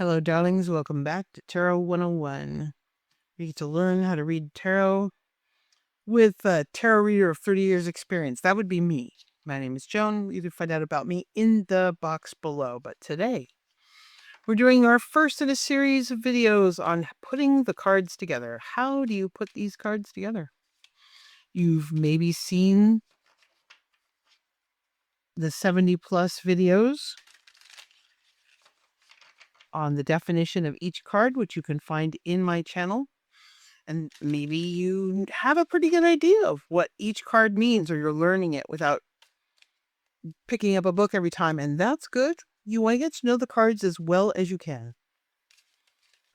Hello, darlings. Welcome back to Tarot 101. You get to learn how to read tarot with a tarot reader of 30 years experience. That would be me. My name is Joan. You can find out about me in the box below. But today, we're doing our first in a series of videos on putting the cards together. How do you put these cards together? You've maybe seen the 70 plus videos on the definition of each card, which you can find in my channel. And maybe you have a pretty good idea of what each card means, or you're learning it without picking up a book every time. And that's good. You want to get to know the cards as well as you can,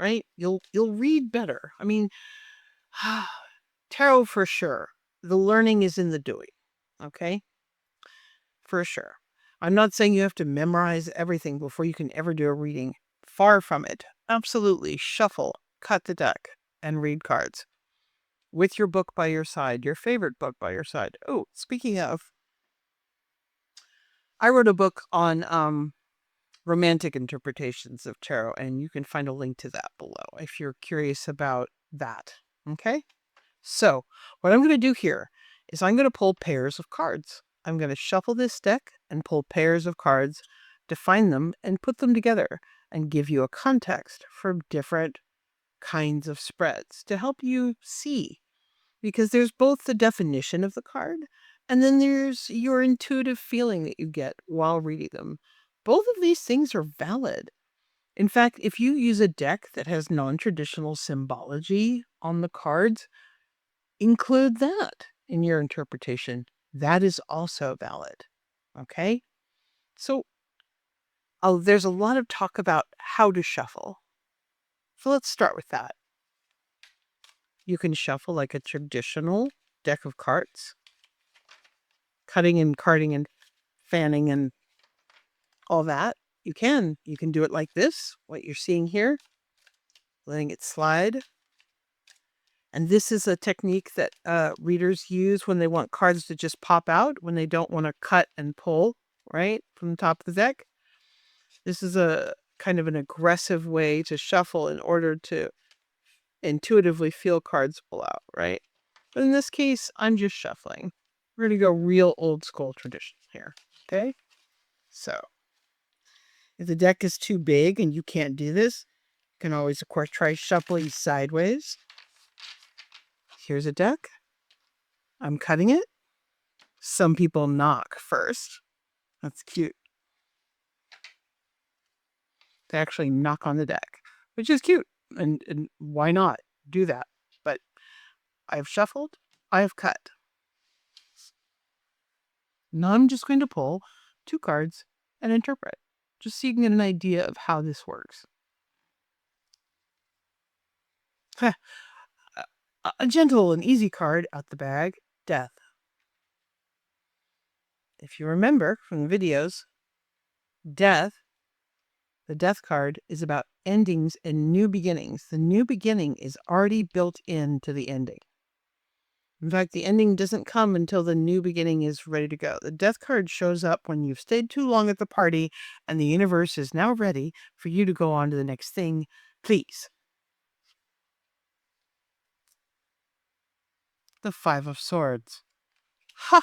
right? You'll read better. I mean, tarot for sure. The learning is in the doing. Okay? For sure. I'm not saying you have to memorize everything before you can ever do a reading. Far from it. Absolutely. Shuffle, cut the deck, and read cards. With your book by your side, your favorite book by your side. Oh, speaking of, I wrote a book on romantic interpretations of tarot, and you can find a link to that below if you're curious about that. Okay? So, what I'm going to do here is I'm going to pull pairs of cards. I'm going to shuffle this deck and pull pairs of cards, define them, and put them together, and give you a context for different kinds of spreads to help you see. Because there's both the definition of the card, and then there's your intuitive feeling that you get while reading them. Both of these things are valid. In fact, if you use a deck that has non-traditional symbology on the cards, include that in your interpretation. That is also valid. Okay? So, there's a lot of talk about how to shuffle. So let's start with that. You can shuffle like a traditional deck of cards, cutting and carding and fanning and all that. You can do it like this, what you're seeing here, letting it slide. And this is a technique that readers use when they want cards to just pop out, when they don't want to cut and pull, right, from the top of the deck. This is a kind of an aggressive way to shuffle in order to intuitively feel cards pull out, right? But in this case, I'm just shuffling. We're going to go real old school tradition here, okay? So, if the deck is too big and you can't do this, you can always, of course, try shuffling sideways. Here's a deck. I'm cutting it. Some people knock first. That's cute. They actually knock on the deck, which is cute. And why not do that? But I've shuffled. I've cut. Now I'm just going to pull 2 cards and interpret, just so you can get an idea of how this works. A gentle and easy card out the bag, Death. If you remember from the videos, Death, the Death card, is about endings and new beginnings. The new beginning is already built into the ending. In fact, the ending doesn't come until the new beginning is ready to go. The Death card shows up when you've stayed too long at the party and the universe is now ready for you to go on to the next thing. Please. The 5 of Swords. Ha!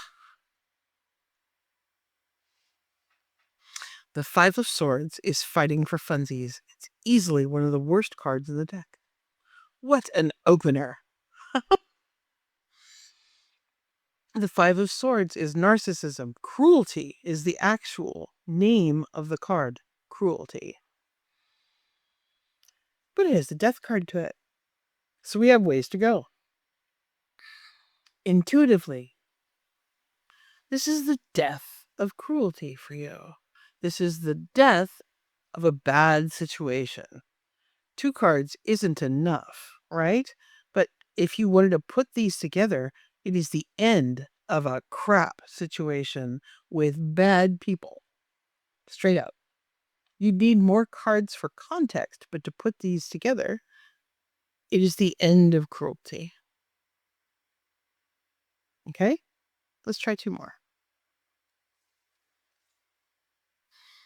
The 5 of Swords is fighting for funsies. It's easily one of the worst cards in the deck. What an opener! The 5 of Swords is narcissism. Cruelty is the actual name of the card. Cruelty. But it has the Death card to it. So we have ways to go. Intuitively, this is the death of cruelty for you. This is the death of a bad situation. 2 cards isn't enough, right? But if you wanted to put these together, it is the end of a crap situation with bad people. Straight up. You need more cards for context, but to put these together, it is the end of cruelty. Okay? Let's try 2 more.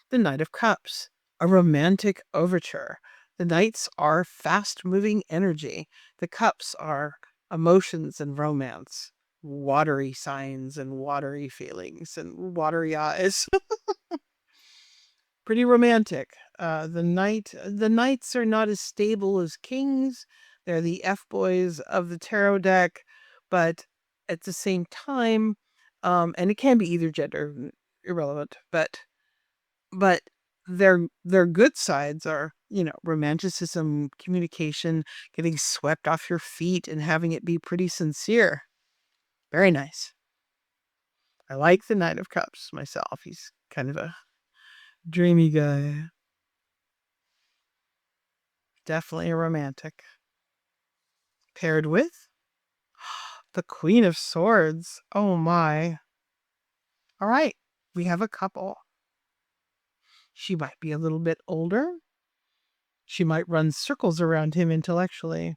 The Knight of Cups. A romantic overture. The knights are fast-moving energy. The cups are emotions and romance, watery signs and watery feelings and watery eyes. Pretty romantic. The knights are not as stable as kings. They're the F boys of the tarot deck, but at the same time, and it can be either gender, irrelevant, but their good sides are, romanticism, communication, getting swept off your feet and having it be pretty sincere. Very nice. I like the Knight of Cups myself. He's kind of a dreamy guy. Definitely a romantic. Paired with the Queen of Swords. Oh my. All right. We have a couple. She might be a little bit older. She might run circles around him intellectually.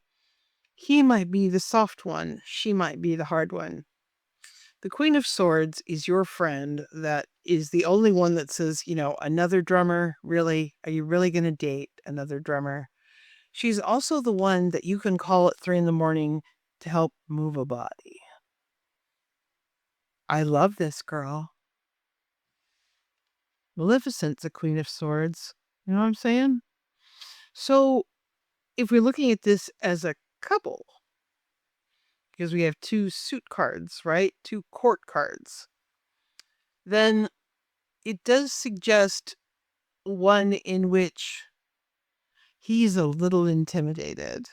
He might be the soft one. She might be the hard one. The Queen of Swords is your friend that is the only one that says, another drummer, really? Are you really going to date another drummer? She's also the one that you can call at 3 a.m. to help move a body. I love this girl. Maleficent's a Queen of Swords. You know what I'm saying? So if we're looking at this as a couple, because we have 2 suit cards, right? 2 court cards, then it does suggest one in which he's a little intimidated.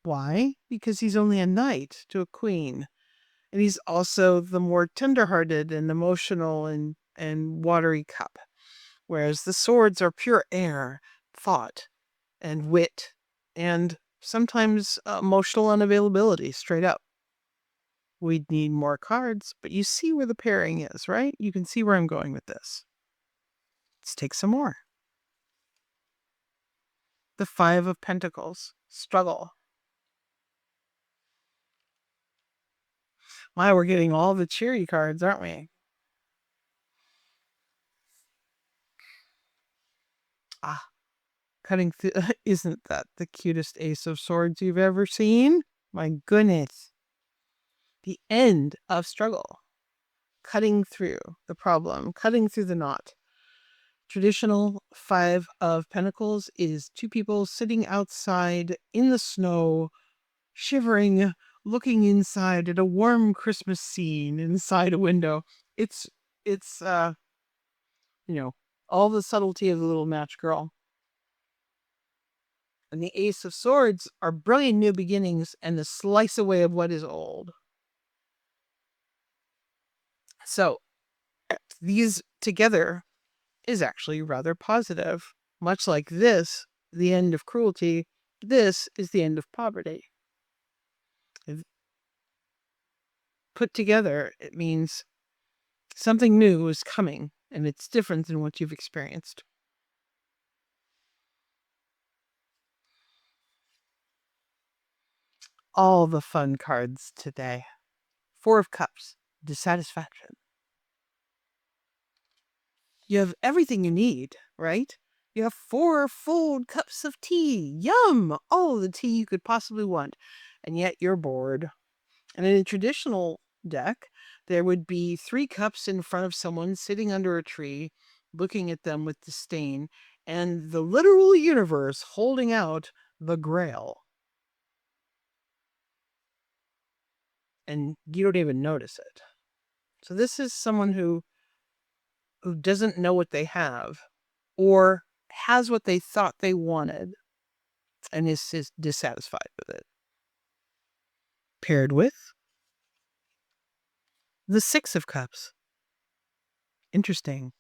Why? Because he's only a knight to a queen. And he's also the more tenderhearted and emotional and watery cup. Whereas the swords are pure air, thought, and wit, and sometimes emotional unavailability, straight up. We'd need more cards, but you see where the pairing is, right? You can see where I'm going with this. Let's take some more. The Five of Pentacles. Struggle. My, we're getting all the cheery cards, aren't we? Ah, cutting through. Isn't that the cutest Ace of Swords you've ever seen? My goodness. The end of struggle. Cutting through the problem, cutting through the knot. Traditional Five of Pentacles is 2 people sitting outside in the snow, shivering, looking inside at a warm Christmas scene inside a window. It's all the subtlety of the little match girl. And the Ace of Swords are brilliant new beginnings and the slice away of what is old. So these together is actually rather positive. Much like this, the end of cruelty, this is the end of poverty. Put together, it means something new is coming, and it's different than what you've experienced. All the fun cards today. 4 of Cups, dissatisfaction. You have everything you need, right? You have 4 full cups of tea. Yum! All the tea you could possibly want. And yet you're bored. And in a traditional deck, there would be 3 cups in front of someone sitting under a tree, looking at them with disdain, and the literal universe holding out the Grail. And you don't even notice it. So this is someone who doesn't know what they have, or has what they thought they wanted, and is dissatisfied with it. Paired with the 6 of Cups. Interesting.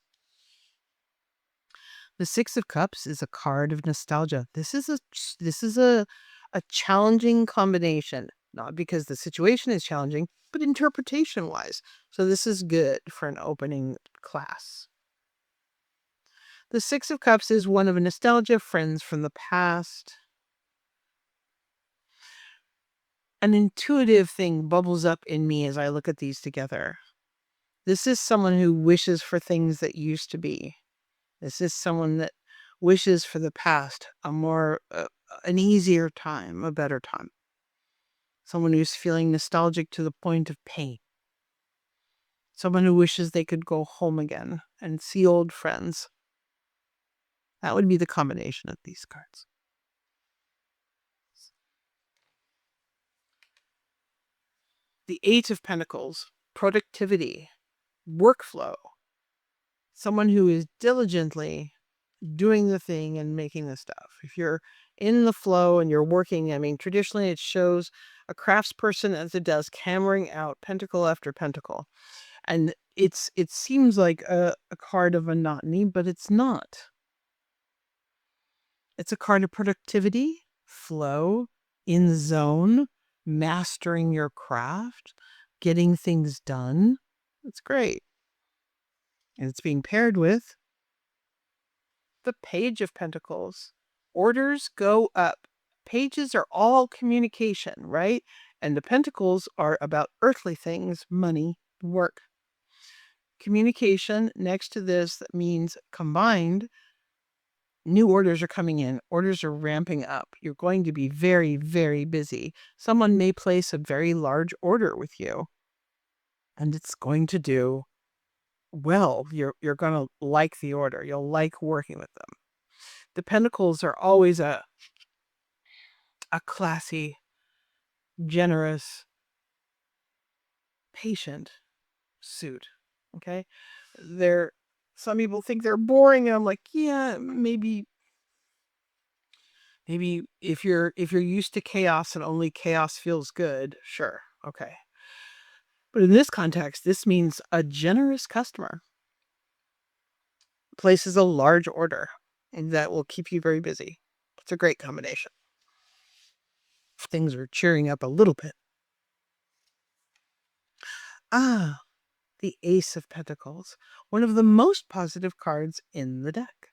The 6 of Cups is a card of nostalgia. This is a challenging combination, not because the situation is challenging, but interpretation-wise. So this is good for an opening class. The 6 of Cups is one of a nostalgia, friends from the past. An intuitive thing bubbles up in me as I look at these together. This is someone who wishes for things that used to be. This is someone that wishes for the past, an easier time, a better time. Someone who's feeling nostalgic to the point of pain. Someone who wishes they could go home again and see old friends. That would be the combination of these cards. The Eight of Pentacles, productivity, workflow. Someone who is diligently doing the thing and making the stuff. If you're in the flow and you're working, I mean, traditionally it shows a craftsperson as it does, hammering out pentacle after pentacle. And it seems like a card of monotony, but it's not. It's a card of productivity, flow, in zone, mastering your craft, getting things done. It's great. And it's being paired with the Page of Pentacles. Orders go up. Pages are all communication, right? And the pentacles are about earthly things, money, work. Communication next to this, that means combined, new orders are coming in. Orders are ramping up. You're going to be very, very busy. Someone may place a very large order with you, and it's going to do well. You're going to like the order. You'll like working with them. The pentacles are always a classy, generous, patient suit. Okay? Some people think they're boring, and I'm like, yeah, maybe if you're used to chaos and only chaos feels good, sure. Okay. But in this context, this means a generous customer places a large order, and that will keep you very busy. It's a great combination. Things are cheering up a little bit. Ah, the Ace of Pentacles, one of the most positive cards in the deck.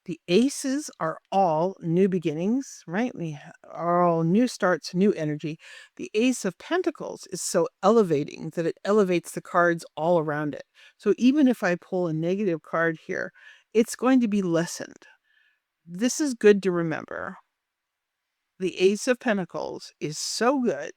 The aces are all new beginnings, right? We are all new starts, new energy. The Ace of Pentacles is so elevating that it elevates the cards all around it. So even if I pull a negative card here, it's going to be lessened. This is good to remember. The Ace of Pentacles is so good.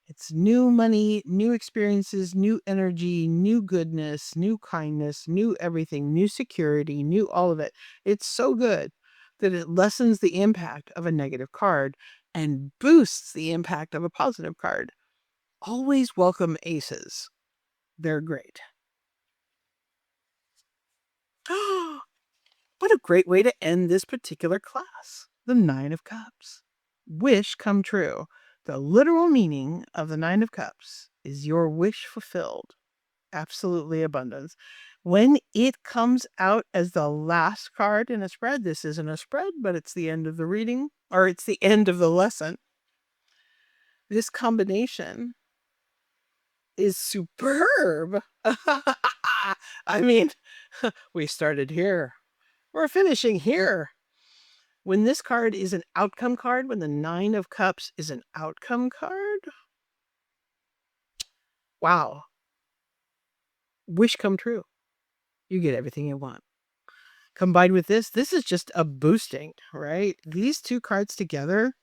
It's new money, new experiences, new energy, new goodness, new kindness, new everything, new security, new all of it. It's so good that it lessens the impact of a negative card and boosts the impact of a positive card. Always welcome aces. They're great. What a great way to end this particular class. The Nine of Cups. Wish come true. The literal meaning of the Nine of Cups is your wish fulfilled. Absolutely abundance. When it comes out as the last card in a spread, this isn't a spread, but it's the end of the reading, or it's the end of the lesson. This combination is superb. I mean, we started here. We're finishing here. When this card is an outcome card, when the Nine of Cups is an outcome card, wow. Wish come true. You get everything you want. Combined with this is just a boosting, right? These two cards together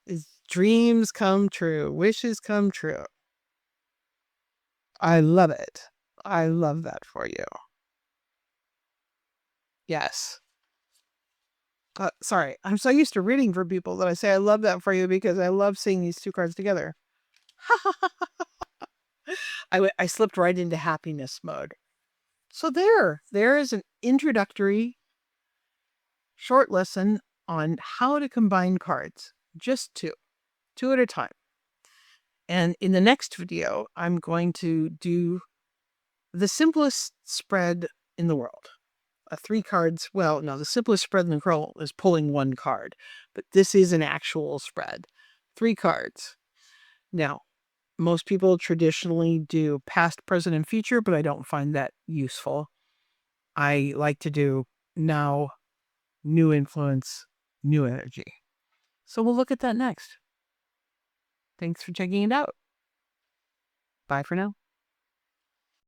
is dreams come true, wishes come true. I love it. I love that for you. Yes. Sorry, I'm so used to reading for people that I say I love that for you because I love seeing these two cards together. I slipped right into happiness mode. So there is an introductory short lesson on how to combine cards. Just two at a time. And in the next video, I'm going to do the simplest spread in the world. 3 cards. Well, no, the simplest spread in the world is pulling 1 card, but this is an actual spread. 3 cards. Now, most people traditionally do past, present, and future, but I don't find that useful. I like to do now, new influence, new energy. So we'll look at that next. Thanks for checking it out. Bye for now.